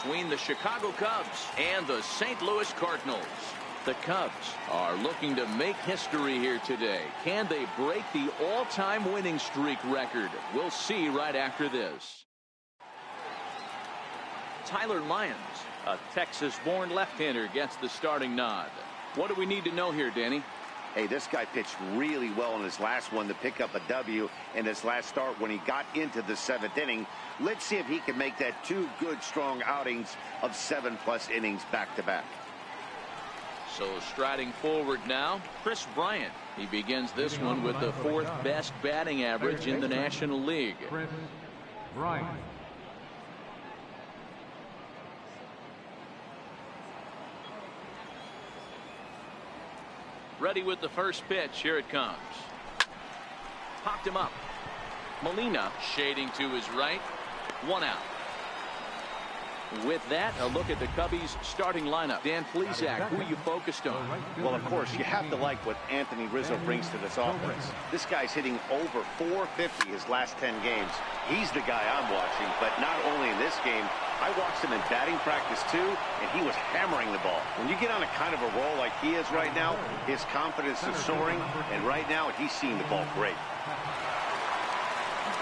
between the Chicago Cubs and the St. Louis Cardinals. The Cubs are looking to make history here today. Can they break the all-time winning streak record? We'll see right after this. Tyler Lyons, a Texas-born left-hander, gets the starting nod. What do we need to know here, Danny? Hey, this guy pitched really well in his last one to pick up a W in his last start when he got into the 7th inning. Let's see if he can make that 2 good, strong outings of 7+ innings back-to-back. So striding forward now, Chris Bryant. He begins this one with the 4th best batting average in the National League. Chris Bryant. Ready with the first pitch. Here it comes. Popped him up. Molina shading to his right. 1 out. With that, a look at the Cubbies starting lineup. Dan Plesac, who are you focused on? Well, of course, you have to like what Anthony Rizzo brings to this offense. This guy's hitting over .450 his last 10 games. He's the guy I'm watching, but not only in this game, I watched him in batting practice too, and he was hammering the ball. When you get on a kind of a roll like he is right now, his confidence is soaring, and right now he's seeing the ball great.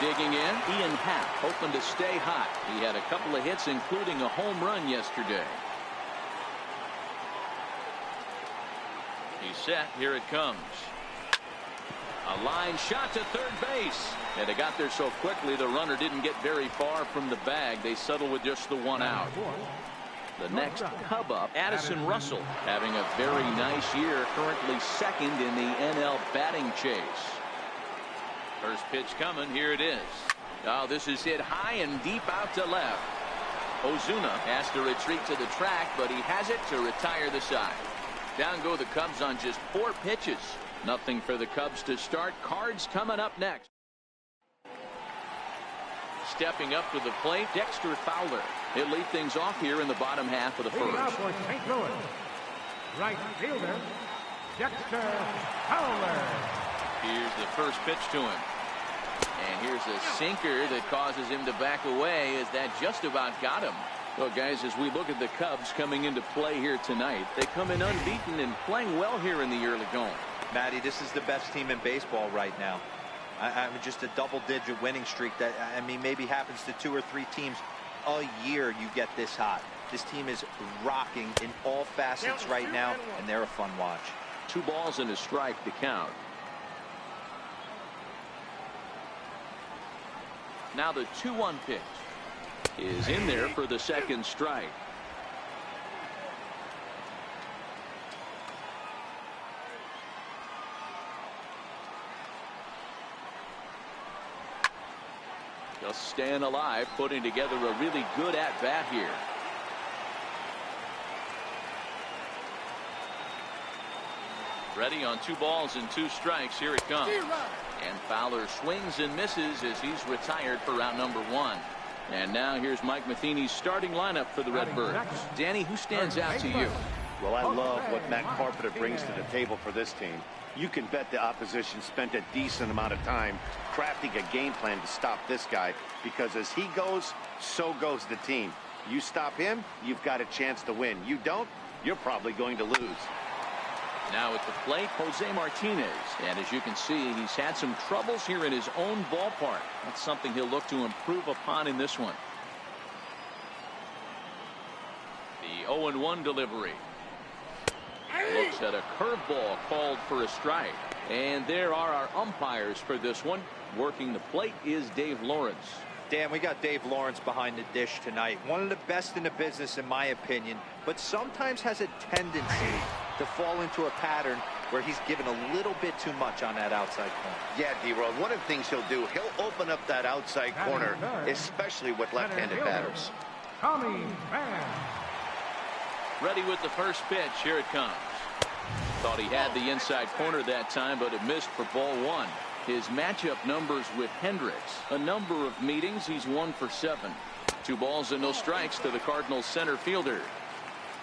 Digging in, Ian Happ hoping to stay hot. He had a couple of hits, including a home run yesterday. He's set. Here it comes. A line shot to third base. And it got there so quickly the runner didn't get very far from the bag. They settle with just the 1 out. The next Cub up, Addison Russell, having a very nice year, currently 2nd in the NL batting chase. First pitch coming. Here it is. Oh, this is hit high and deep out to left. Ozuna has to retreat to the track, but he has it to retire the side. Down go the Cubs on just 4 pitches. Nothing for the Cubs to start. Cards coming up next. Stepping up to the plate, Dexter Fowler. He'll lead things off here in the bottom half of the first. Out for St. Louis, right fielder, Dexter Fowler. Here's the first pitch to him. And here's a sinker that causes him to back away, as that just about got him. Well, guys, as we look at the Cubs coming into play here tonight, they come in unbeaten and playing well here in the early going. Matty, this is the best team in baseball right now. I mean, just a double-digit winning streak that, I mean, maybe happens to 2 or 3 teams a year. You get this hot. This team is rocking in all facets right now, and they're a fun watch. 2 balls and a strike to count. Now the 2-1 pitch is in there for the 2nd strike. Just staying alive, putting together a really good at-bat here. Ready on 2 balls and 2 strikes. Here it comes. And Fowler swings and misses as he's retired for round number 1. And now here's Mike Matheny's starting lineup for the Redbirds. Danny, who stands out to you? Well, I love what Matt Carpenter brings to the table for this team. You can bet the opposition spent a decent amount of time crafting a game plan to stop this guy, because as he goes, so goes the team. You stop him, you've got a chance to win. You don't, you're probably going to lose. Now at the plate, Jose Martinez. And as you can see, he's had some troubles here in his own ballpark. That's something he'll look to improve upon in this one. The 0-1 delivery. Looks at a curveball called for a strike. And there are our umpires for this one. Working the plate is Dave Lawrence. Dan, we got Dave Lawrence behind the dish tonight. One of the best in the business, in my opinion, but sometimes has a tendency to fall into a pattern where he's given a little bit too much on that outside corner. Yeah, D-Rod, one of the things he'll do, he'll open up that outside corner, especially with left-handed batters. Tommy Pham. Ready with the first pitch. Here it comes. Thought he had the inside corner that time, but it missed for ball 1. His matchup numbers with Hendricks. A number of meetings, he's 1 for 7. 2 balls and no strikes to the Cardinals center fielder.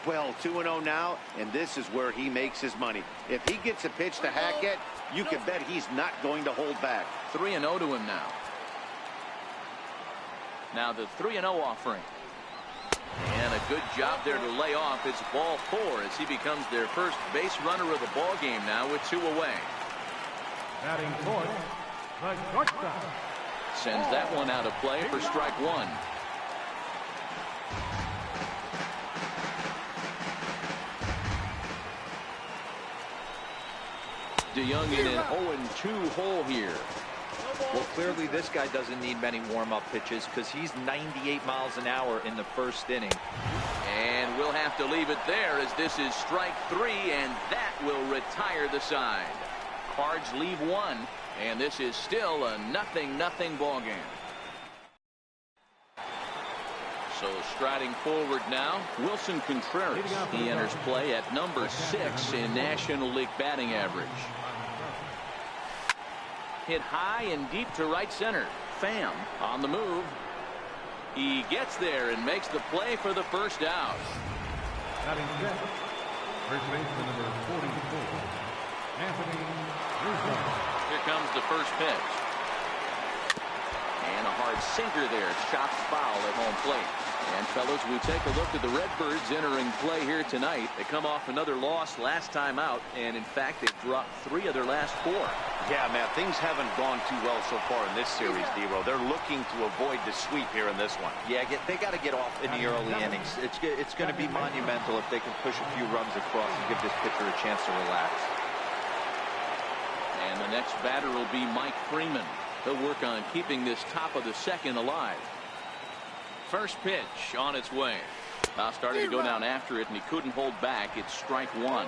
Well, 2-0 now, and this is where he makes his money. If he gets a pitch to Hackett, you can bet he's not going to hold back. 3-0 to him now. Now the 3-0 offering. And a good job there to lay off. It's ball 4 as he becomes their first base runner of the ball game now with 2 away. Batting fourth, the shortstop. Sends that one out of play for strike 1. DeYoung in an 0-2 hole here. Well, clearly this guy doesn't need many warm-up pitches because he's 98 miles an hour in the first inning. And we'll have to leave it there as this is strike 3, and that will retire the side. Cards leave 1, and this is still a 0-0 ball game. So striding forward now, Wilson Contreras. He enters play at number 6 in National League batting average. Hit high and deep to right center. Pham on the move. He gets there and makes the play for the first out. Batting fifth, first baseman number 44, Anthony Rizzo. Here comes the first pitch. And a hard sinker there. Chopped foul at home plate. And fellas, we take a look at the Redbirds entering play here tonight. They come off another loss last time out, and in fact they've dropped 3 of their last 4. Yeah, man, things haven't gone too well so far in this series, D-Row. They're looking to avoid the sweep here in this one. Yeah, they got to get off in the early innings. It's going to be monumental if they can push a few runs across and give this pitcher a chance to relax. And the next batter will be Mike Freeman. He'll work on keeping this top of the second alive. First pitch on its way. Started to go down after it, and he couldn't hold back. It's strike 1.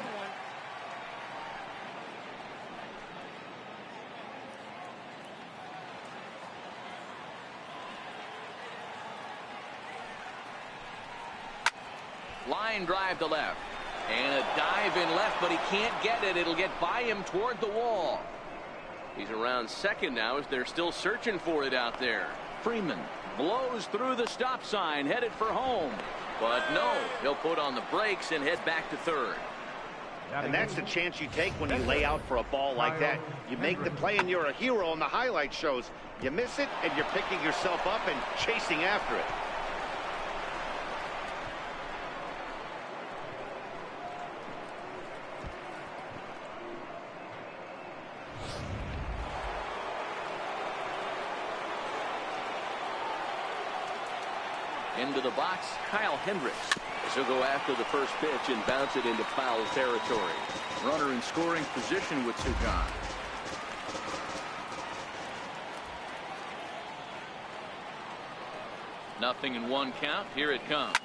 Line drive to left. And a dive in left, but he can't get it. It'll get by him toward the wall. He's around second now as they're still searching for it out there. Freeman blows through the stop sign, headed for home. But no, he'll put on the brakes and head back to third. And that's the chance you take when you lay out for a ball like that. You make the play and you're a hero on the highlight shows. You miss it and you're picking yourself up and chasing after it. Into the box, Kyle Hendricks. As he'll go after the first pitch and bounce it into foul territory. Runner in scoring position with 2 gone. Nothing in 1 count. Here it comes.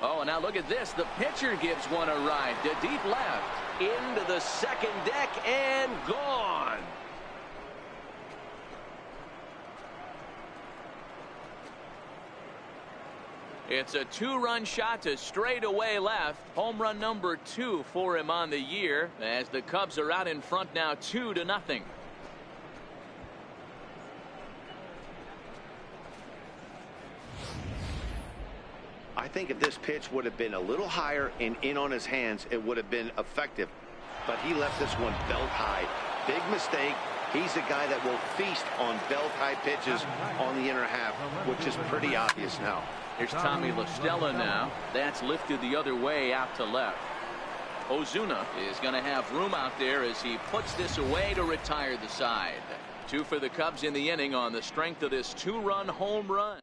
Oh, and now look at this. The pitcher gives one a ride to deep left. Into the second deck and gone. It's a 2-run shot to straightaway left. Home run number 2 for him on the year as the Cubs are out in front now 2-0. I think if this pitch would have been a little higher and in on his hands, it would have been effective. But he left this one belt high. Big mistake. He's a guy that will feast on belt high pitches on the inner half, which is pretty obvious now. Here's Tommy La Stella now. That's lifted the other way out to left. Ozuna is going to have room out there as he puts this away to retire the side. 2 for the Cubs in the inning on the strength of this 2-run home run.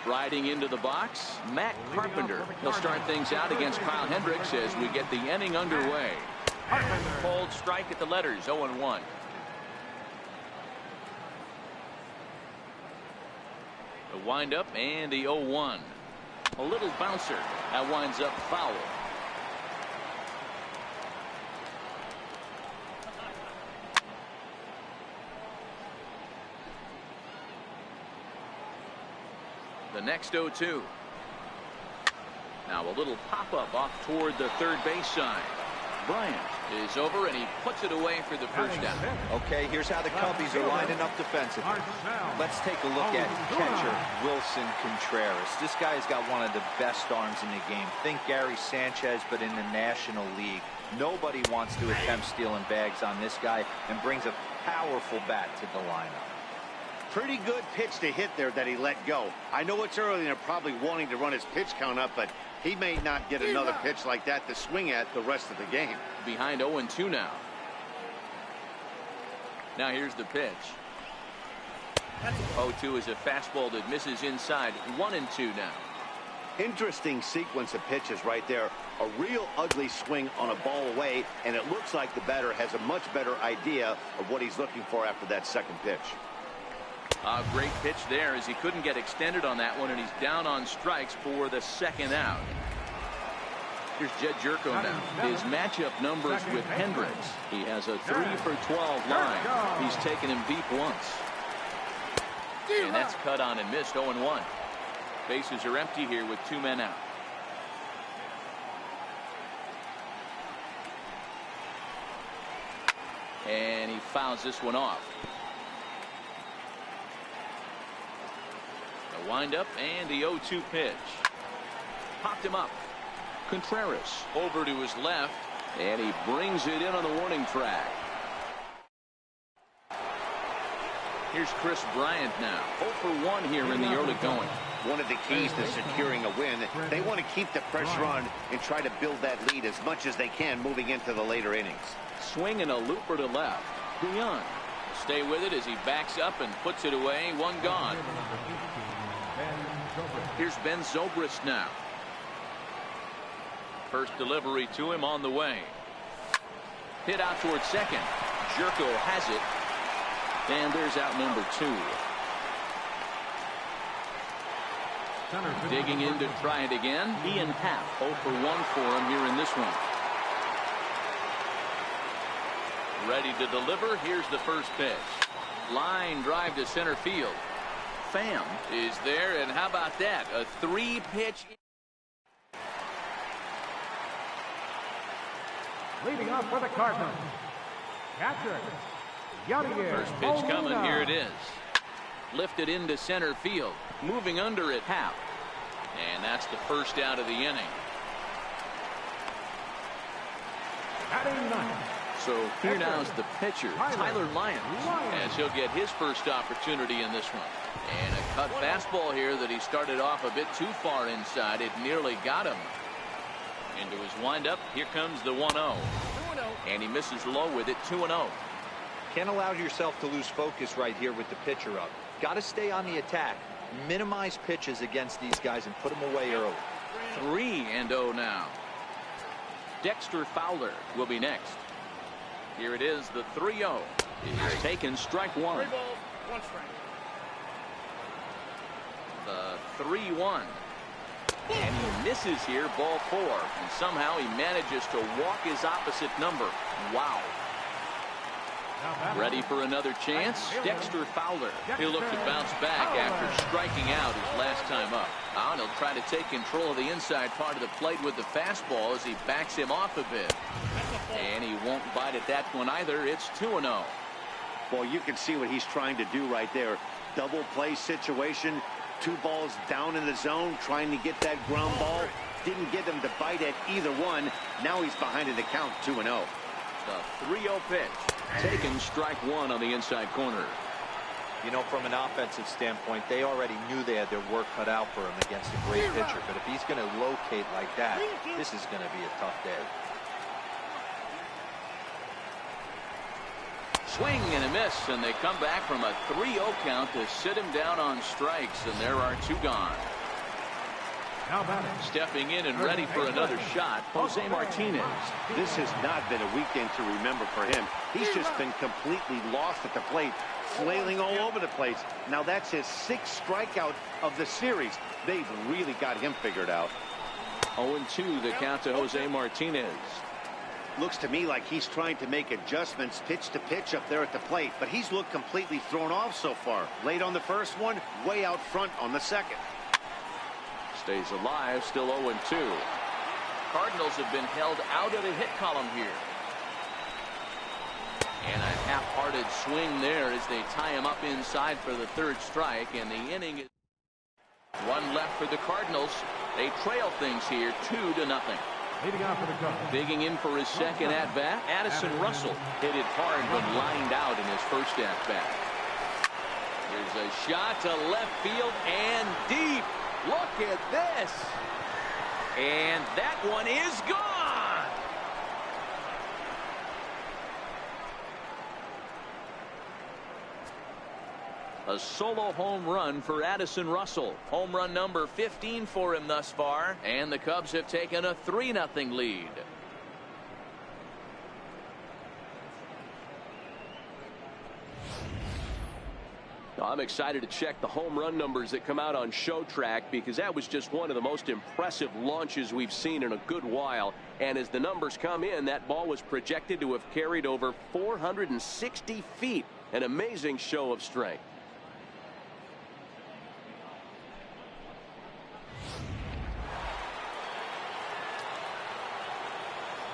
Striding into the box, Matt Carpenter. He'll start things out against Kyle Hendricks as we get the inning underway. Cold strike at the letters, 0-1. The windup and the 0-1. A little bouncer. That winds up foul. The next 0-2. Now a little pop-up off toward the third base side. Bryant is over and he puts it away for the first down. Okay, here's how the Cubbies are lining up defensively. Let's take a look at catcher Wilson Contreras. This guy's got one of the best arms in the game. Think Gary Sanchez, but in the National League. Nobody wants to attempt stealing bags on this guy and brings a powerful bat to the lineup. Pretty good pitch to hit there that he let go. I know it's early and they're probably wanting to run his pitch count up, but he may not get another pitch like that to swing at the rest of the game. Behind 0-2 now. Now here's the pitch. 0-2 is a fastball that misses inside. 1-2 now. Interesting sequence of pitches right there. A real ugly swing on a ball away, and it looks like the batter has a much better idea of what he's looking for after that second pitch. A great pitch there as he couldn't get extended on that one, and he's down on strikes for the second out. Here's Jed Jerko now. His matchup numbers with Hendricks. He has a 3-for-12 line. He's taken him deep once. And that's cut on and missed. 0-1. Bases are empty here with 2 men out. And he fouls this one off. The windup and the 0-2 pitch. Popped him up. Contreras over to his left, and he brings it in on the warning track. Here's Chris Bryant now. 0-for-1 here in the early going. One of the keys to securing a win, they want to keep the pressure on and try to build that lead as much as they can moving into the later innings. Swing and a looper to left. Beyond. Stay with it as he backs up and puts it away. One gone. Here's Ben Zobrist now. First delivery to him on the way. Hit out towards second. Jerko has it. And there's out number 2. Digging in to try it again. Ian Happ. 0-for-1 for him here in this one. Ready to deliver. Here's the first pitch. Line drive to center field. Pham is there, and how about that? A 3-pitch. Leading off for the Cardinals, catcher, Yadier. First pitch coming. Here it is. Lifted into center field. Moving under it, Happ. And that's the first out of the inning. Batting ninth. So here now is the pitcher, Tyler Lyons, as he'll get his first opportunity in this one. And a cut fastball here that he started off a bit too far inside. It nearly got him. Into his windup. Here comes the 1-0. And he misses low with it. 2-0. Can't allow yourself to lose focus right here with the pitcher up. Got to stay on the attack. Minimize pitches against these guys and put them away early. 3-0 now. Dexter Fowler will be next. Here it is, the 3-0. He's taken strike 1. 3 balls, 1 strike. The 3-1. And he misses here, ball 4. And somehow he manages to walk his opposite number. Wow. Ready for another chance? Dexter Fowler. He'll look to bounce back after striking out his last time up. And he'll try to take control of the inside part of the plate with the fastball as he backs him off a bit. And he won't bite at that one either. It's 2-0. Well, you can see what he's trying to do right there. Double play situation. 2 balls down in the zone, trying to get that ground ball. Didn't get him to bite at either one. Now he's behind in the count, 2-0. The 3-0 pitch. Taken strike 1 on the inside corner. You know, from an offensive standpoint, they already knew they had their work cut out for him against a great pitcher. But if he's going to locate like that, this is going to be a tough day. Swing and a miss, and they come back from a 3-0 count to sit him down on strikes, and there are 2 gone. Stepping in and ready for another shot, Jose Martinez. This has not been a weekend to remember for him. He's just been completely lost at the plate, flailing all over the place. Now that's his 6th strikeout of the series. They've really got him figured out. 0-2 the count to Jose Martinez. Looks to me like he's trying to make adjustments pitch to pitch up there at the plate, but he's looked completely thrown off so far. Late on the first one, way out front on the second. Stays alive, still 0-2. Cardinals have been held out of the hit column here. And a half-hearted swing there as they tie him up inside for the 3rd strike, and the inning is 1 left for the Cardinals. They trail things here 2-0. Leading off for the Cubs. Digging in for his second at-bat, Addison Russell hit it hard but lined out in his first at-bat. Here's a shot to left field and deep. Look at this. And that one is gone. A solo home run for Addison Russell. Home run number 15 for him thus far. And the Cubs have taken a 3-0 lead. I'm excited to check the home run numbers that come out on Show Track, because that was just one of the most impressive launches we've seen in a good while. And as the numbers come in, that ball was projected to have carried over 460 feet. An amazing show of strength.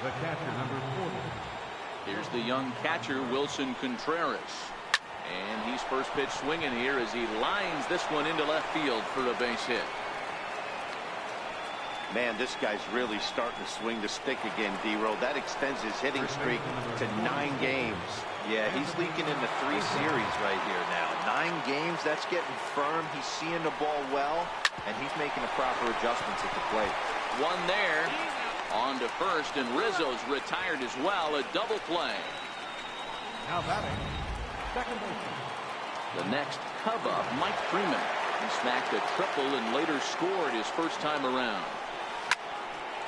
The catcher, number 40. Here's the young catcher, Wilson Contreras. And he's first pitch swinging here as he lines this one into left field for a base hit. Man, this guy's really starting to swing the stick again, D-Row. That extends his hitting streak to 9 games. Yeah, he's leaking into 3 series right here now. 9 games, that's getting firm. He's seeing the ball well, and he's making the proper adjustments at the plate. One there. On to first, and Rizzo's retired as well. A double play. Now batting, second baseman. The next Cub up, Mike Freeman. He smacked a triple and later scored his first time around.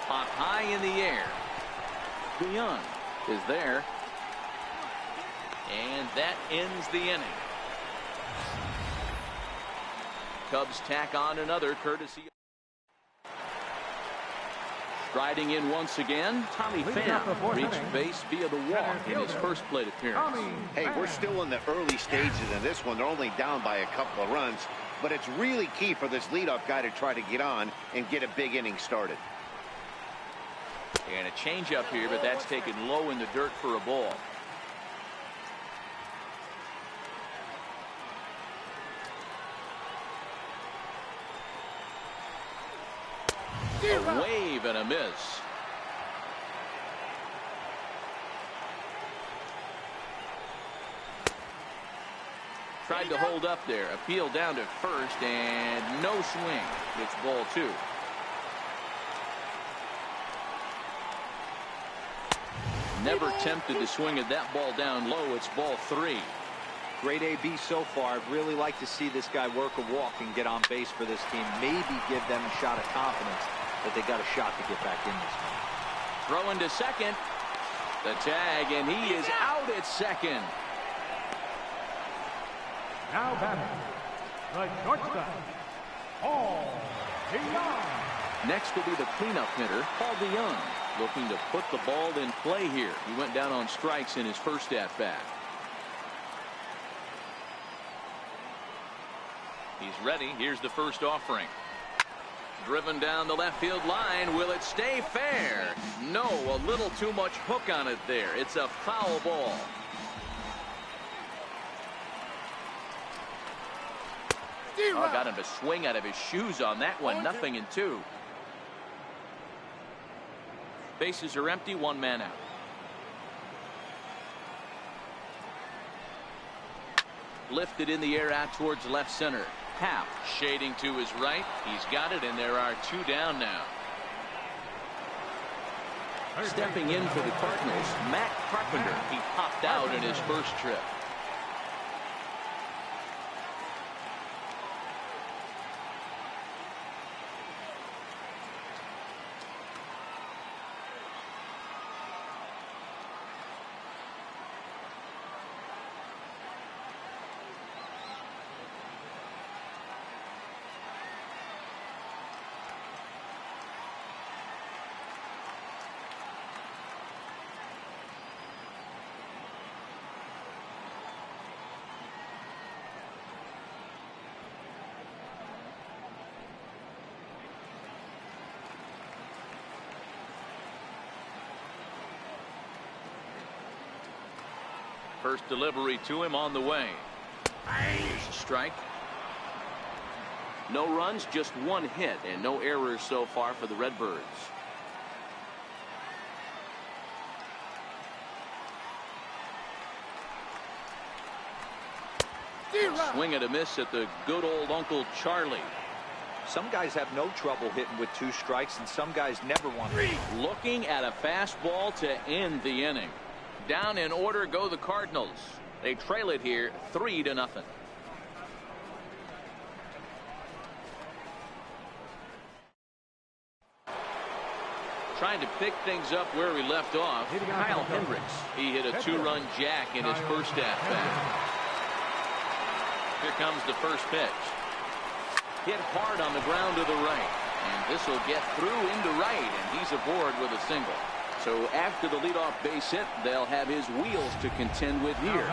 Pop high in the air. DeYoung is there. And that ends the inning. Cubs tack on another courtesy. Striding in once again, Tommy Pham reached base via the walk in his first plate appearance. Hey, we're still in the early stages of this one. They're only down by a couple of runs, but it's really key for this leadoff guy to try to get on and get a big inning started. And a changeup here, but that's taken low in the dirt for a ball. A wave and a miss. Tried to hold up there. Appeal down to first and no swing. It's ball 2. Never tempted to swing at that ball down low. It's ball 3. Great AB so far. I'd really like to see this guy work a walk and get on base for this team. Maybe give them a shot of confidence that they got a shot to get back in this one. Throwing to second. The tag, and he is out at second. Now batting, the shortstop, Paul DeYoung. Next will be the cleanup hitter, Paul DeYoung, looking to put the ball in play here. He went down on strikes in his first at-bat. He's ready. Here's the first offering. Driven down the left field line. Will it stay fair? No, a little too much hook on it there. It's a foul ball. Oh, got him to swing out of his shoes on that one. 0-2. Bases are empty. 1 man out. Lifted in the air out towards left center. Happ shading to his right. He's got it, and there are 2 down now. Stepping in for the Cardinals, Matt Carpenter. He popped out in his first trip. First delivery to him on the way. Here's a strike. No runs, just 1 hit, and no errors so far for the Redbirds. Swing and a miss at the good old Uncle Charlie. Some guys have no trouble hitting with 2 strikes, and some guys never want to. Looking at a fastball to end the inning. Down in order go the Cardinals. They trail it here 3-0. Trying to pick things up where we left off. Kyle Hendricks. He hit a 2-run jack in his first at-bat. Here comes the first pitch. Hit hard on the ground to the right. And this will get through into right, and he's aboard with a single. So after the leadoff base hit, they'll have his wheels to contend with here.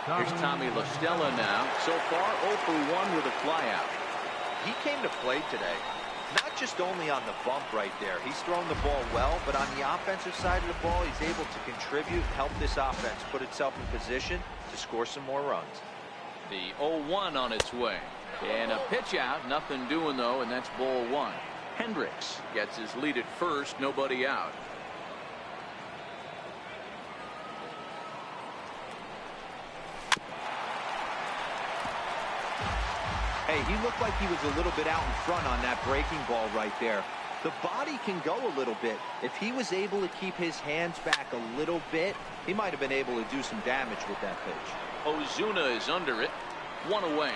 Here's Tommy La Stella now. So far, 0 for 1 with a flyout. He came to play today. Not just only on the bump right there. He's thrown the ball well, but on the offensive side of the ball, he's able to contribute, help this offense put itself in position to score some more runs. The 0-1 on its way. And a pitch out. Nothing doing, though, and that's ball 1. Hendricks gets his lead at first. Nobody out. Hey, he looked like he was a little bit out in front on that breaking ball right there. The body can go a little bit. If he was able to keep his hands back a little bit, he might have been able to do some damage with that pitch. Ozuna is under it. 1 away.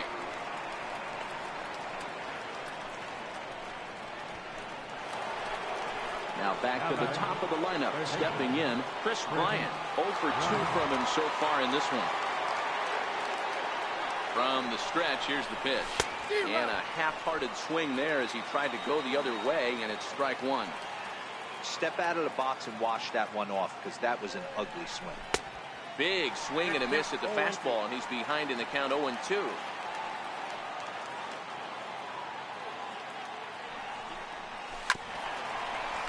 Now back to the top of the lineup. Stepping in, Chris Bryant. 0 for 2 from him so far in this one. From the stretch, here's the pitch. And a half-hearted swing there as he tried to go the other way, and it's strike 1. Step out of the box and wash that one off, because that was an ugly swing. Big swing and a miss at the fastball, and he's behind in the count 0-2.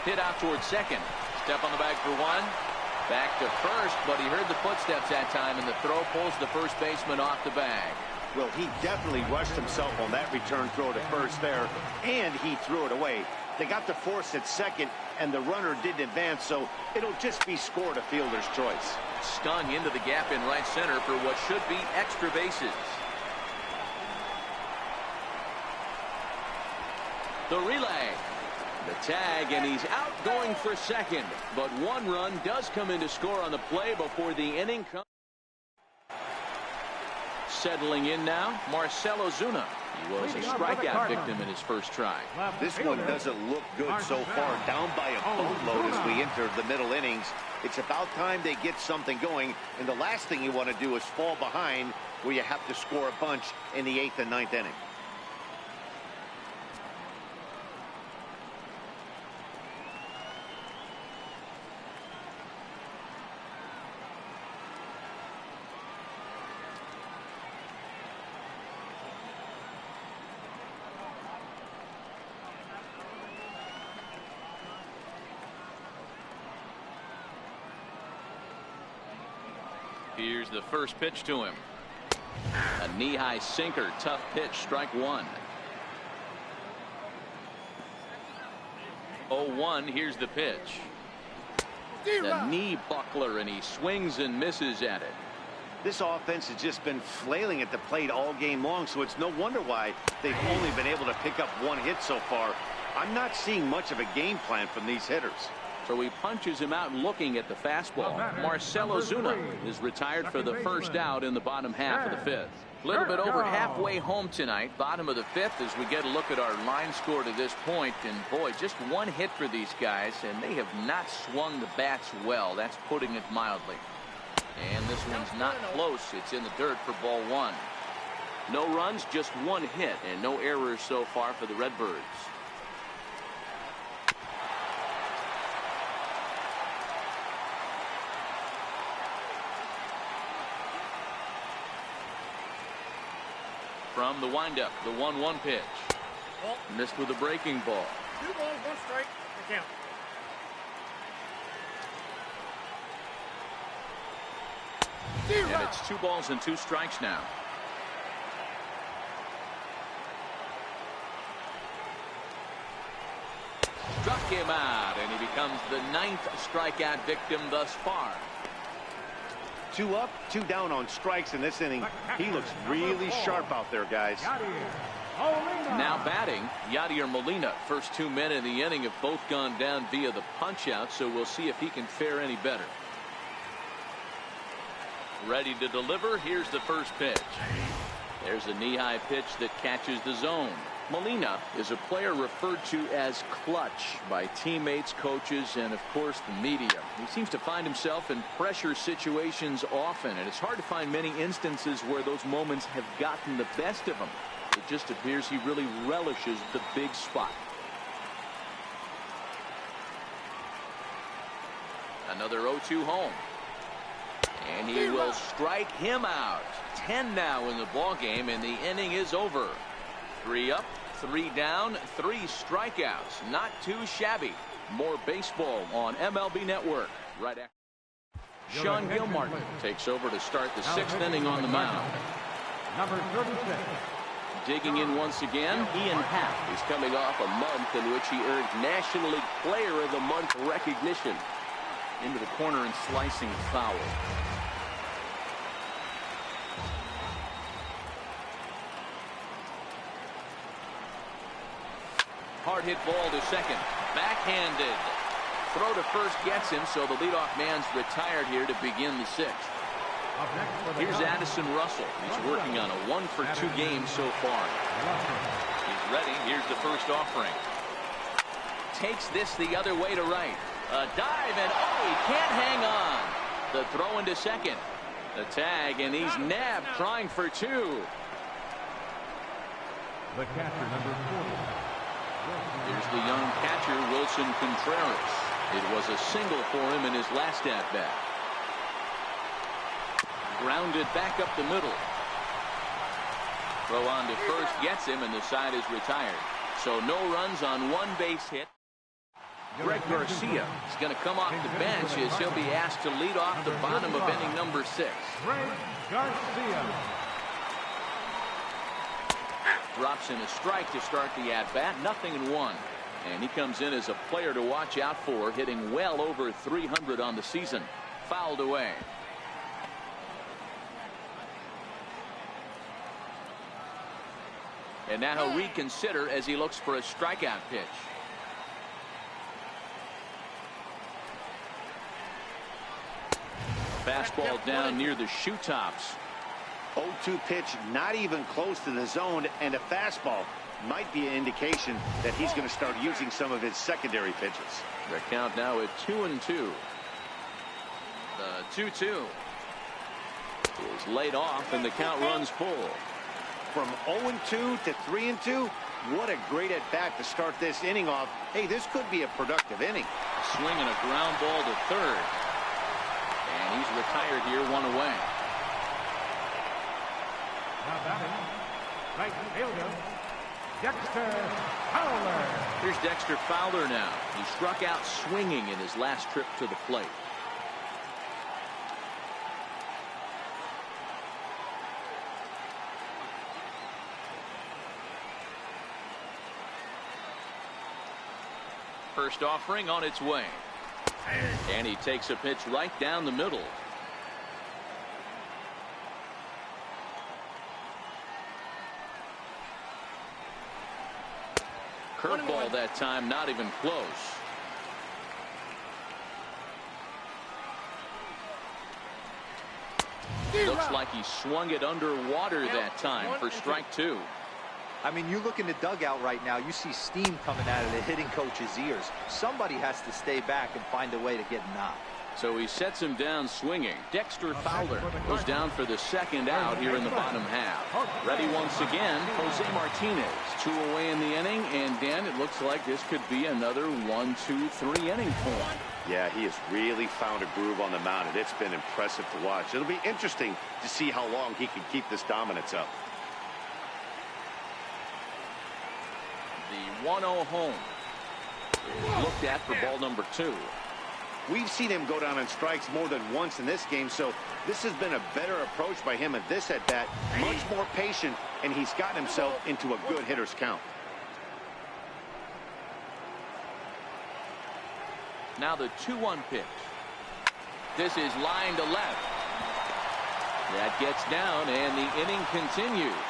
Hit out towards second. Step on the bag for 1. Back to first, but he heard the footsteps that time, and the throw pulls the first baseman off the bag. Well, he definitely rushed himself on that return throw to first there, and he threw it away. They got the force at second, and the runner didn't advance, so it'll just be scored a fielder's choice. Stung into the gap in right center for what should be extra bases. The relay. The tag, and he's out going for second. But 1 run does come in to score on the play before the inning comes. Settling in now, Marcell Ozuna. He was a strikeout victim in his first try. This one doesn't look good so far. Down by a boatload as we enter the middle innings. It's about time they get something going, and the last thing you want to do is fall behind where you have to score a bunch in the 8th and 9th inning. Here's the first pitch to him. A knee-high sinker, tough pitch, strike 1. 0-1, here's the pitch. The knee buckler, and he swings and misses at it. This offense has just been flailing at the plate all game long, so it's no wonder why they've only been able to pick up 1 hit so far. I'm not seeing much of a game plan from these hitters. So he punches him out looking at the fastball. Marcell Ozuna is retired for the first out in the bottom half of the 5th. A little bit over halfway home tonight, bottom of the 5th, as we get a look at our line score to this point. And boy, just 1 hit for these guys, and they have not swung the bats well. That's putting it mildly. And this one's not close. It's in the dirt for ball 1. No runs, just 1 hit, and no errors so far for the Redbirds. From the windup, the 1-1 pitch. Missed with a breaking ball. 2 balls, 1 strike, the count. And it's 2 balls and 2 strikes now. Struck him out, and he becomes the 9th strikeout victim thus far. 2 up, 2 down on strikes in this inning. He looks really sharp out there, guys. Now batting, Yadier Molina. First 2 men in the inning have both gone down via the punch-out, so we'll see if he can fare any better. Ready to deliver. Here's the first pitch. There's a knee-high pitch that catches the zone. Molina is a player referred to as clutch by teammates, coaches, and of course the media. He seems to find himself in pressure situations often, and it's hard to find many instances where those moments have gotten the best of him. It just appears he really relishes the big spot. Another 0-2 home. And he will strike him out. 10 now in the ball game, and the inning is over. 3 up, 3 down, 3 strikeouts. Not too shabby. More baseball on MLB Network right after. Sean Gilmartin takes over to start the 6th inning on the mound. Number 36. Digging in once again, Ian Happ. He's coming off a month in which he earned National League Player of the Month recognition. Into the corner and slicing foul. Hard hit ball to second. Backhanded. Throw to first gets him, so the leadoff man's retired here to begin the 6th. Here's Addison Russell. He's working on a 1-for-2 game so far. He's ready. Here's the first offering. Takes this the other way to right. A dive, and oh, he can't hang on. The throw into second. The tag, and he's nabbed, trying for 2. The catcher, number 40. Here's the young catcher, Wilson Contreras. It was a single for him in his last at-bat. Grounded back up the middle. Throw on to first gets him, and the side is retired. So no runs on 1 base hit. Greg Garcia is going to come off the bench as he'll be asked to lead off the bottom of inning number 6. Greg Garcia. Drops in a strike to start the at-bat. 0-1. And he comes in as a player to watch out for, hitting well over 300 on the season. Fouled away. And now he'll reconsider as he looks for a strikeout pitch. Fastball down near the shoe tops. 0-2 pitch, not even close to the zone, and a fastball might be an indication that he's going to start using some of his secondary pitches. The count now at 2-2. The 2-2 is laid off, and the count runs full. From 0-2 to 3-2, what a great at-bat to start this inning off. Hey, this could be a productive inning. Swing and a ground ball to third. And he's retired here, 1 away. Now batting, right fielder, Dexter Fowler. Here's Dexter Fowler now. He struck out swinging in his last trip to the plate. First offering on its way. And he takes a pitch right down the middle. Curveball that time, not even close. Looks like he swung it underwater that time for strike 2. I mean, you look in the dugout right now, you see steam coming out of the hitting coach's ears. Somebody has to stay back and find a way to get knocked. So he sets him down swinging. Dexter Fowler goes down for the second out here in the bottom half. Ready once again, Jose Martinez. 2 away in the inning, and Dan, it looks like this could be another 1-2-3 inning for him. Yeah, he has really found a groove on the mound, and it's been impressive to watch. It'll be interesting to see how long he can keep this dominance up. The 1-0 home is looked at for ball number 2. We've seen him go down on strikes more than once in this game, so this has been a better approach by him at this at-bat. Much more patient, and he's gotten himself into a good hitter's count. Now the 2-1 pitch. This is line to left. That gets down, and the inning continues.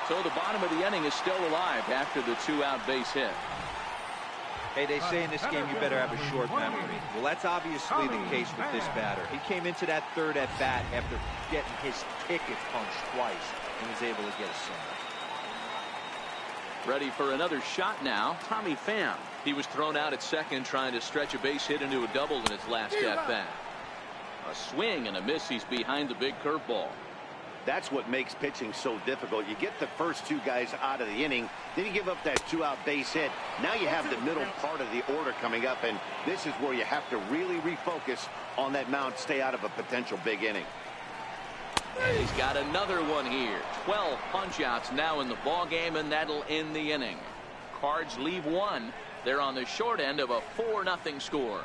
So the bottom of the inning is still alive after the 2-out base hit. Hey, they say in this game you better have a short memory. Well, that's obviously the case with this batter. He came into that third at bat after getting his ticket punched twice and was able to get a single. Ready for another shot now, Tommy Pham. He was thrown out at second trying to stretch a base hit into a double in his last at bat. A swing and a miss. He's behind the big curveball. That's what makes pitching so difficult. You get the first 2 guys out of the inning, then you give up that 2-out base hit. Now you have the middle part of the order coming up, and this is where you have to really refocus on that mound, stay out of a potential big inning. And he's got another one here. 12 punch-outs now in the ball game, and that'll end the inning. Cards leave 1. They're on the short end of a 4-0 score.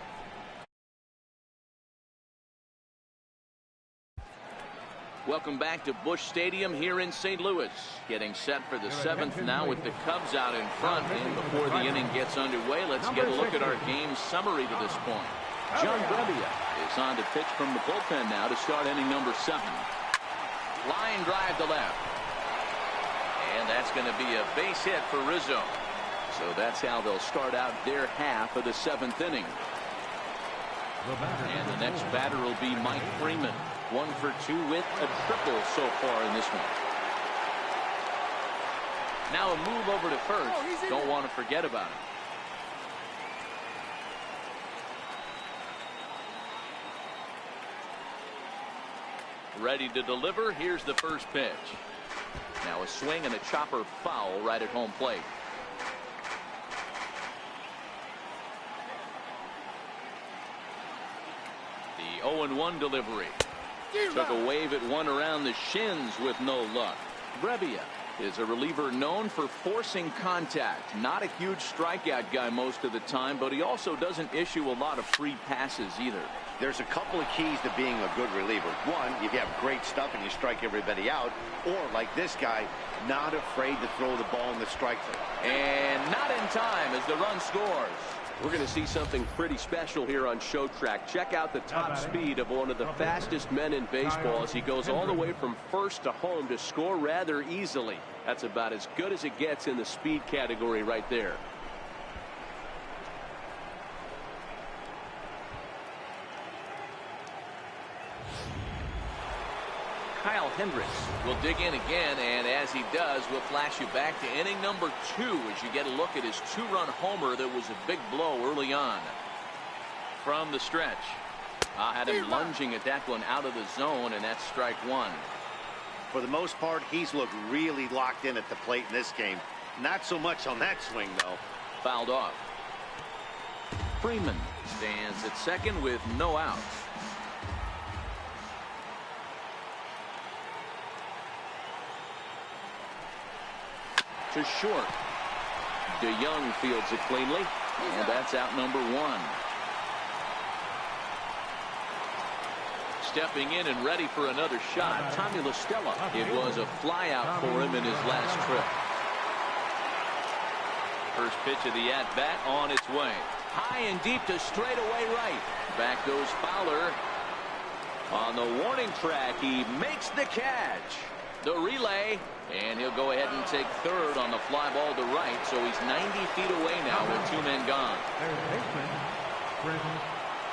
Welcome back to Busch Stadium here in St. Louis. Getting set for the 7th now with the Cubs out in front. And before the inning gets underway, let's get a look at our game summary to this point. John Brebbia is on to pitch from the bullpen now to start inning number 7. Line drive to left. And that's going to be a base hit for Rizzo. So that's how they'll start out their half of the 7th inning. And the next batter will be Mike Freeman. 1 for 2 with a triple so far in this one. Now a move over to first. Don't want to forget about it. Ready to deliver. Here's the first pitch. Now a swing and a chopper foul right at home plate. The 0-1 delivery. Took a wave at one around the shins with no luck. Brebbia is a reliever known for forcing contact. Not a huge strikeout guy most of the time, but he also doesn't issue a lot of free passes either. There's a couple of keys to being a good reliever. One, you have great stuff and you strike everybody out. Or, like this guy, not afraid to throw the ball in the strike zone. And not in time as the run scores. We're going to see something pretty special here on Show Track. Check out the top speed of one of the fastest men in baseball as he goes all the way from first to home to score rather easily. That's about as good as it gets in the speed category right there. Kyle Hendricks will dig in again, and as he does, we'll flash you back to inning number 2 as you get a look at his 2-run homer that was a big blow early on. From the stretch. Had him lunging at that one out of the zone, and that's strike 1. For the most part, he's looked really locked in at the plate in this game. Not so much on that swing, though. Fouled off. Freeman stands at second with no outs. To short. DeYoung fields it cleanly, and that's out number 1. Stepping in and ready for another shot, Tommy La Stella. It was a flyout for him in his last trip. First pitch of the at-bat on its way. High and deep to straightaway right. Back goes Fowler. On the warning track, he makes the catch. The relay, and he'll go ahead and take third on the fly ball to right, so he's 90 feet away now with 2 men gone.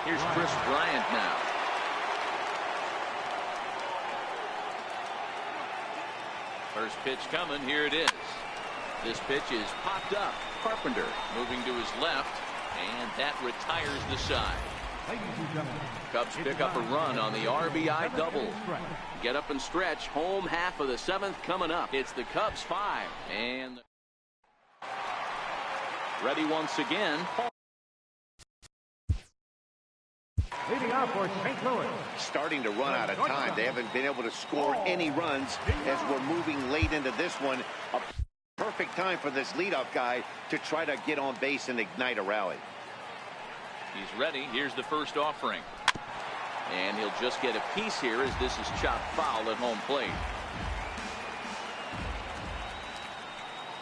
Here's Chris Bryant now. First pitch coming, here it is. This pitch is popped up. Carpenter moving to his left, and that retires the side. Cubs pick up a run on the RBI double. Get up and stretch. Home half of the 7th coming up. It's the Cubs 5. And ready once again. Leading off for St. Louis. Starting to run out of time. They haven't been able to score any runs as we're moving late into this one. A perfect time for this leadoff guy to try to get on base and ignite a rally. He's ready. Here's the first offering. And he'll just get a piece here as this is chopped foul at home plate.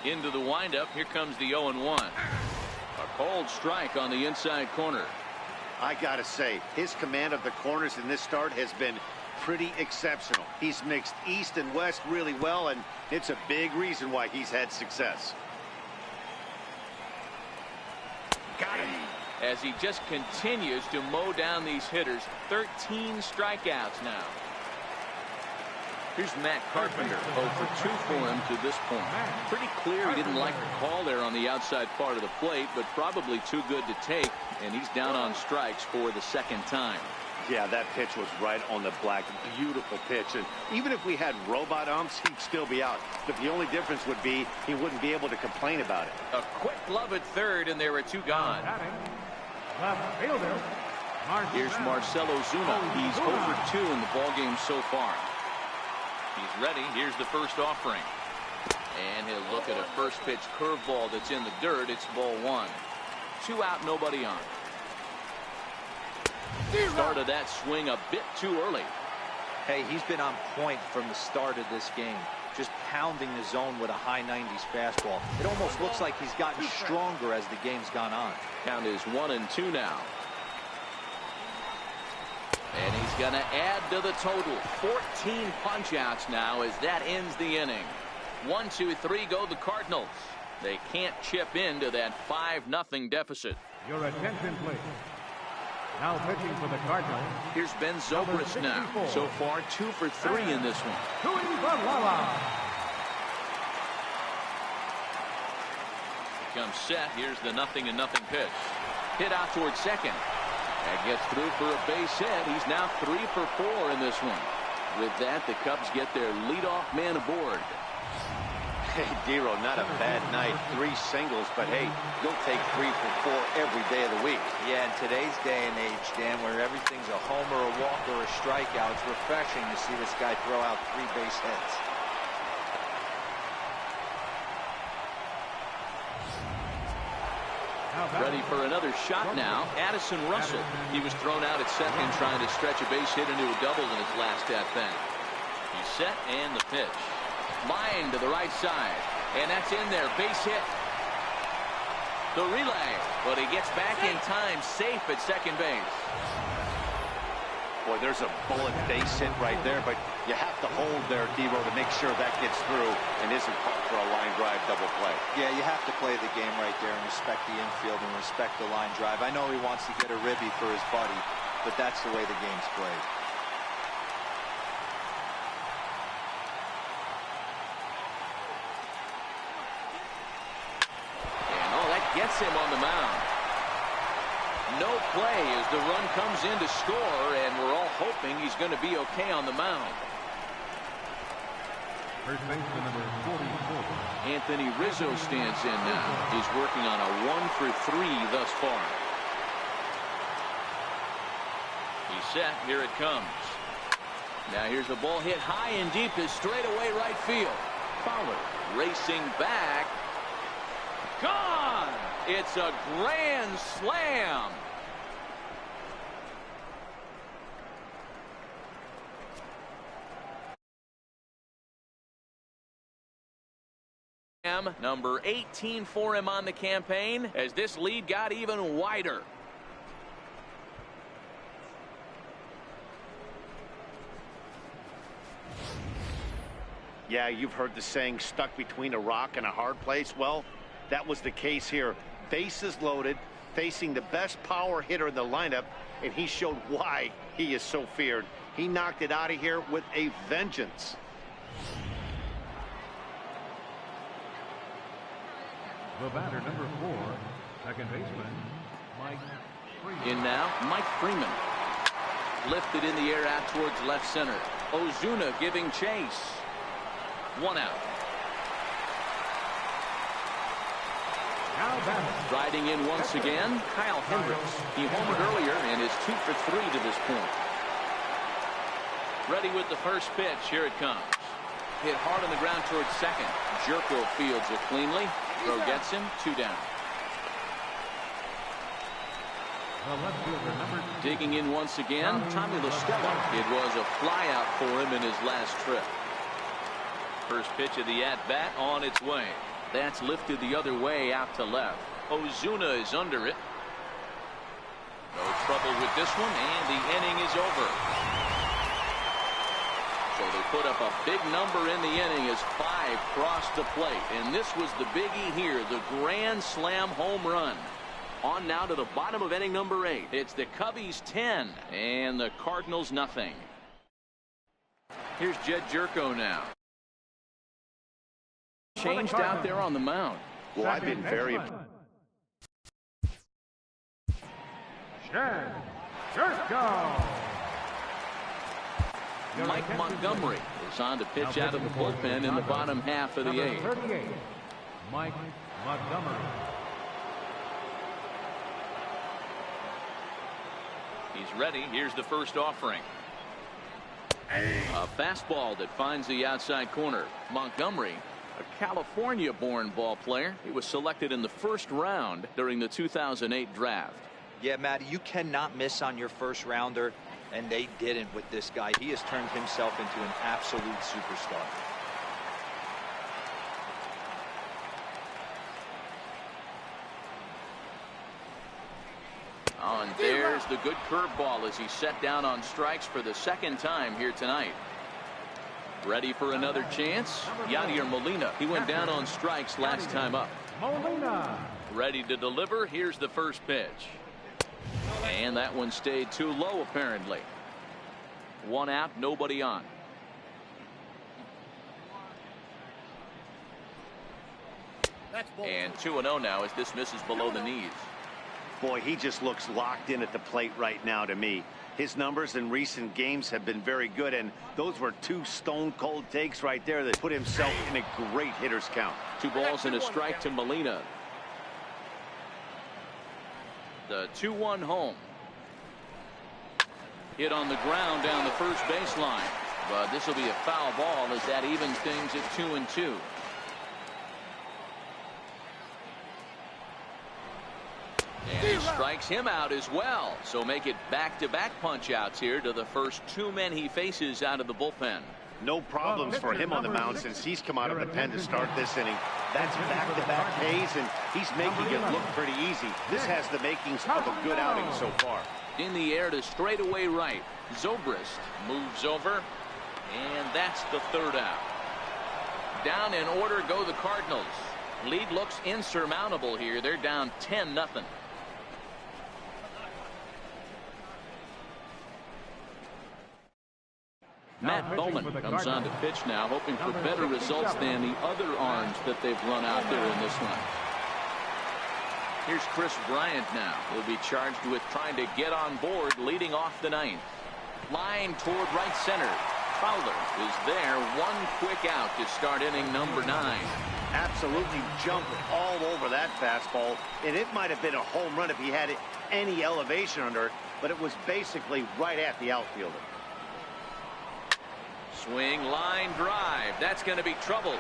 Into the windup. Here comes the 0-1. A cold strike on the inside corner. I gotta say, his command of the corners in this start has been pretty exceptional. He's mixed East and West really well, and it's a big reason why he's had success. Got him. As he just continues to mow down these hitters. 13 strikeouts now. Here's Matt Carpenter. 0 for 2 for him to this point. Pretty clear he didn't like the call there on the outside part of the plate, but probably too good to take, and he's down on strikes for the second time. Yeah, that pitch was right on the black. Beautiful pitch. And even if we had robot umps, he'd still be out. But the only difference would be he wouldn't be able to complain about it. A quick glove at third, and there were 2 gone. Left fielder. Here's Marcell Ozuna. He's 0 for 2 in the ballgame so far. He's ready. Here's the first offering. And he'll look at a first pitch curveball that's in the dirt. It's ball 1. 2 out, nobody on. Started that swing a bit too early. Hey, he's been on point from the start of this game. Just pounding the zone with a high 90s fastball. It almost looks like he's gotten stronger as the game's gone on. Count is 1-2 now. And he's going to add to the total. 14 punch-outs now as that ends the inning. 1, 2, 3 go the Cardinals. They can't chip into that 5-0 deficit. Your attention, please. Now pitching for the Cardinals. Here's Ben Zobrist now. So far, 2 for 3 in this one. Comes set. Here's the 0-0 pitch. Hit out towards second. That gets through for a base hit. He's now 3 for 4 in this one. With that, the Cubs get their leadoff man aboard. Hey, Dero, not a bad night. 3 singles, but hey, you'll take 3 for 4 every day of the week. Yeah, in today's day and age, Dan, where everything's a homer, a walk, or a strikeout, it's refreshing to see this guy throw out 3 base hits. Ready for another shot now. Addison Russell. He was thrown out at second trying to stretch a base hit into a double in his last at-bat. He's set and the pitch. Line to the right side. And that's in there. Base hit. The relay. But he gets back in time. Safe at second base. Boy, there's a bullet base hit right there, but you have to hold there, Dero, to make sure that gets through and isn't caught for a line drive double play. Yeah, you have to play the game right there and respect the infield and respect the line drive. I know he wants to get a ribby for his buddy, but that's the way the game's played. And oh, that gets him on the mound. No play as the run comes in to score, and we're all hoping he's going to be okay on the mound. First baseman number 44. Anthony Rizzo stands in now. He's working on a 1 for 3 thus far. He's set. Here it comes. Now here's a ball hit high and deep to straightaway right field. Fowler racing back. Gone! It's a grand slam. Number 18 for him on the campaign as this lead got even wider. Yeah, you've heard the saying, stuck between a rock and a hard place. Well, that was the case here. Bases loaded, facing the best power hitter in the lineup, and he showed why he is so feared. He knocked it out of here with a vengeance. The batter, number 4, second baseman, Mike Freeman. In now, Mike Freeman. Lifted in the air out towards left center. Ozuna giving chase. 1 out. Riding in once again, Kyle Hendricks. He homered earlier and is 2 for 3 to this point. Ready with the first pitch. Here it comes. Hit hard on the ground towards second. Jerko fields it cleanly. Throw gets him. 2 down. Digging in once again, Tommy LaStella. It was a flyout for him in his last trip. First pitch of the at-bat on its way. That's lifted the other way out to left. Ozuna is under it. No trouble with this one, and the inning is over. put up a big number in the inning as 5 crossed the plate. And this was the biggie here, the grand slam home run. On now to the bottom of inning number 8. It's the Cubbies 10 and the Cardinals nothing. Here's Jed Jerko now. Changed out there on the mound. Well, I've been very... Jed Jerko. Mike Montgomery is on to pitch out of the bullpen in the bottom half of the 8th. 38, Mike Montgomery. He's ready. Here's the first offering. A fastball that finds the outside corner. Montgomery, a California-born ball player. He was selected in the first round during the 2008 draft. Yeah, Matty, you cannot miss on your first rounder, and they didn't with this guy. He has turned himself into an absolute superstar. Oh, and there's the good curveball as he's set down on strikes for the second time here tonight. Ready for another chance? Yadier Molina. He went down on strikes last time up. Molina. Ready to deliver. Here's the first pitch. And that one stayed too low apparently. 1 out, nobody on. And 2-0 now as this misses below the knees. Boy, he just looks locked in at the plate right now to me. His numbers in recent games have been very good, and those were 2 stone-cold takes right there that put himself in a great hitter's count. 2 balls and a strike to Molina. The 2-1 home. Hit on the ground down the first baseline. But this will be a foul ball as that evens things at 2-2. And he strikes him out as well. So make it back-to-back punch-outs here to the first 2 men he faces out of the bullpen. No problems for him on the mound since he's come out of the pen to start this inning. That's back-to-back Ks, and he's making it look pretty easy. This has the makings of a good outing so far. In the air to straightaway right. Zobrist moves over, and that's the 3rd out. Down in order go the Cardinals. Lead looks insurmountable here. They're down 10-0. Matt Bowman comes on to pitch now, hoping for better results than the other arms that they've run out there in this one. Here's Chris Bryant now. He'll be charged with trying to get on board leading off the 9th. Line toward right center. Fowler is there. 1 quick out to start inning number 9. Absolutely jumped all over that fastball, and it might have been a home run if he had any elevation under it, but it was basically right at the outfielder. Swing, line drive. That's going to be trouble.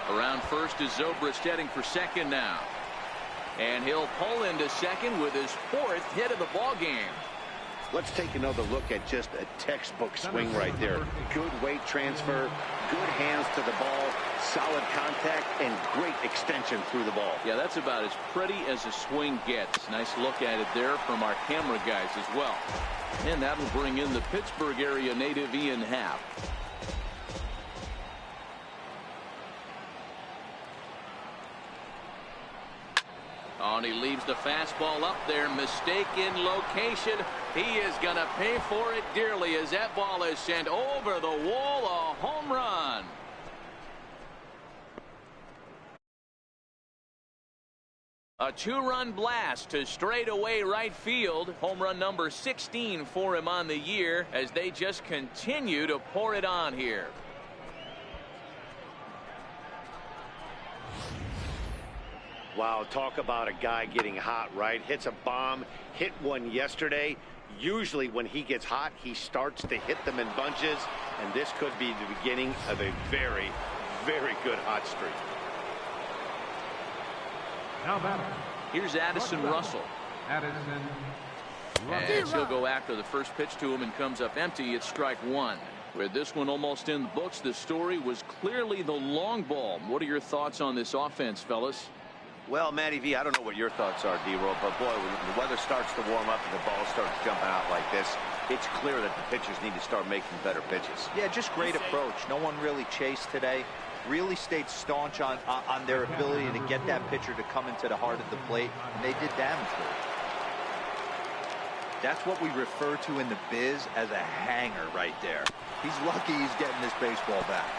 Around first is Zobrist heading for second now. And he'll pull into second with his 4th hit of the ball game. Let's take another look at just a textbook swing right there. Good weight transfer, good hands to the ball, solid contact, and great extension through the ball. Yeah, that's about as pretty as a swing gets. Nice look at it there from our camera guys as well. And that'll bring in the Pittsburgh area native Ian Happ. Oh, and he leaves the fastball up there. Mistake in location. He is going to pay for it dearly as that ball is sent over the wall. A home run. A 2-run blast to straightaway right field. Home run number 16 for him on the year as they just continue to pour it on here. Wow, talk about a guy getting hot, right? Hits a bomb, hit one yesterday. Usually when he gets hot, he starts to hit them in bunches, and this could be the beginning of a very, very good hot streak. Now batter. Here's Addison Russell. Addison Russell. And he'll go after the first pitch to him and comes up empty. It's strike 1. With this one almost in the books, the story was clearly the long ball. What are your thoughts on this offense, fellas? Well, Matty V, I don't know what your thoughts are, D-Roll, but boy, when the weather starts to warm up and the ball starts jumping out like this, It's clear that the pitchers need to start making better pitches. Yeah, just great approach. No one really chased today. Really stayed staunch on their ability to get that pitcher to come into the heart of the plate, and they did damage with it. That's what we refer to in the biz as a hanger right there. He's lucky he's getting this baseball back.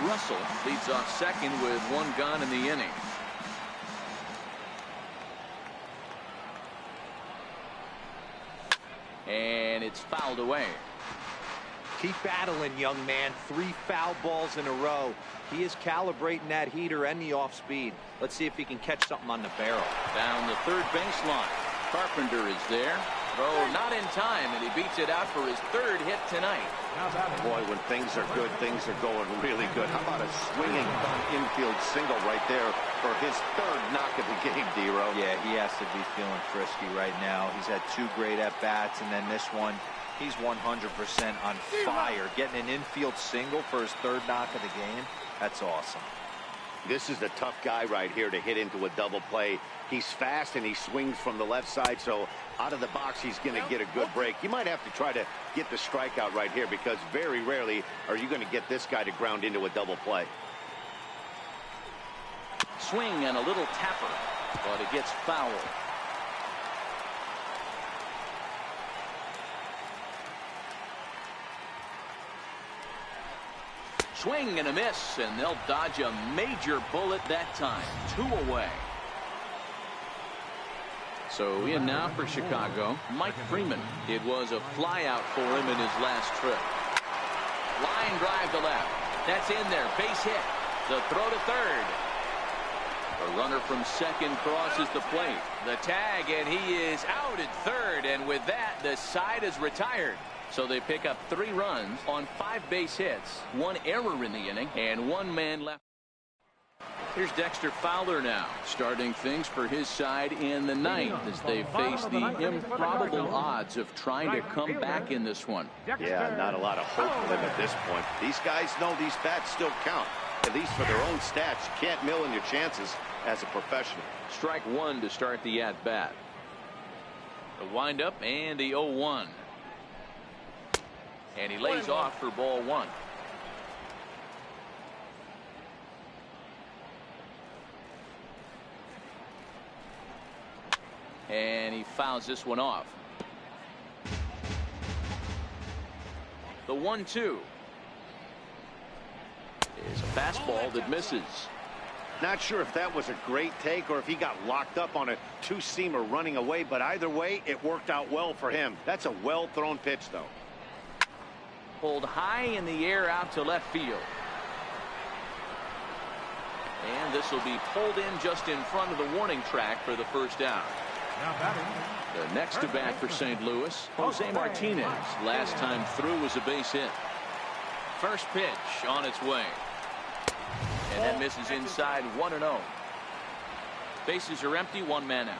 Russell leads off second with one gone in the inning. And it's fouled away. Keep battling, young man. 3 foul balls in a row. He is calibrating that heater and the off speed. Let's see if he can catch something on the barrel. Down the third baseline. Carpenter is there. Throw not in time, and he beats it out for his 3rd hit tonight. Boy, when things are good, things are going really good. How about a swinging infield single right there for his 3rd knock of the game, D-Ro? Yeah, he has to be feeling frisky right now. He's had 2 great at-bats, and then this one, he's 100% on fire. Getting an infield single for his 3rd knock of the game, that's awesome. This is the tough guy right here to hit into a double play. He's fast and he swings from the left side, so out of the box he's going to get a good break. You might have to try to get the strikeout right here, because very rarely are you going to get this guy to ground into a double play. Swing and a little tapper, but it gets foul. Swing and a miss, and they'll dodge a major bullet that time. 2 away. So in now for Chicago, Mike Freeman. It was a flyout for him in his last trip. Line drive to left. That's in there. Base hit. The throw to third. The runner from second crosses the plate. The tag, and he is out at third. And with that, the side is retired. So they pick up 3 runs on 5 base hits, 1 error in the inning, and 1 man left. Here's Dexter Fowler now, starting things for his side in the 9th as they face the improbable odds of trying to come back in this one. Yeah, not a lot of hope for them at this point. These guys know these bats still count, at least for their own stats. You can't mill in your chances as a professional. Strike 1 to start the at-bat. The windup and the 0-1. And he lays off for ball 1. And he fouls this one off. The 1-2 is a fastball that misses. Not sure if that was a great take or if he got locked up on a 2-seamer running away, but either way, it worked out well for him. That's a well-thrown pitch, though. Pulled high in the air out to left field. And this will be pulled in just in front of the warning track for the first out. The next to bat for St. Louis, Jose Martinez. Last time through was a base hit. First pitch on its way. And that misses inside 1-0. Bases are empty, 1 man out.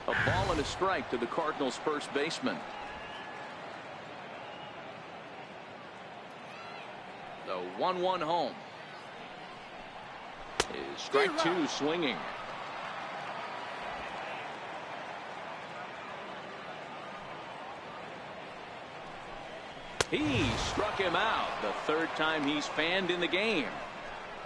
A ball and a strike to the Cardinals' first baseman. The 1-1 home. Is strike 2 swinging. He struck him out. The 3rd time he's fanned in the game.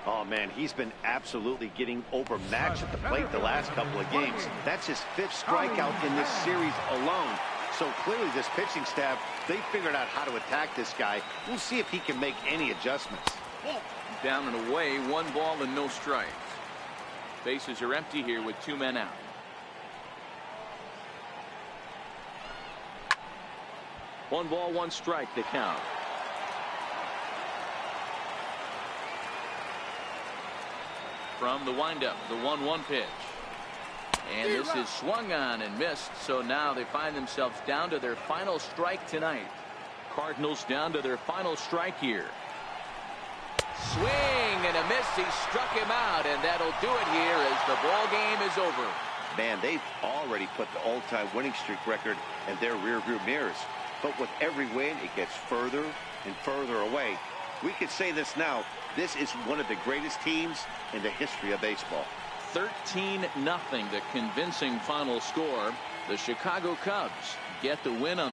Oh, man, he's been absolutely getting overmatched at the plate the last couple of games. That's his 5th strikeout in this series alone. So clearly this pitching staff, they figured out how to attack this guy. We'll see if he can make any adjustments. Down and away, 1 ball and no strikes. Bases are empty here with 2 men out. One ball, 1 strike to count. From the windup, the 1-1 pitch. And this is swung on and missed, so now they find themselves down to their final strike tonight. Cardinals down to their final strike here. Swing and a miss. He struck him out, and that'll do it here as the ball game is over. Man, they've already put the all-time winning streak record in their rearview mirrors. But with every win, it gets further and further away. We could say this now. This is one of the greatest teams in the history of baseball. 13-0, the convincing final score. The Chicago Cubs get the win on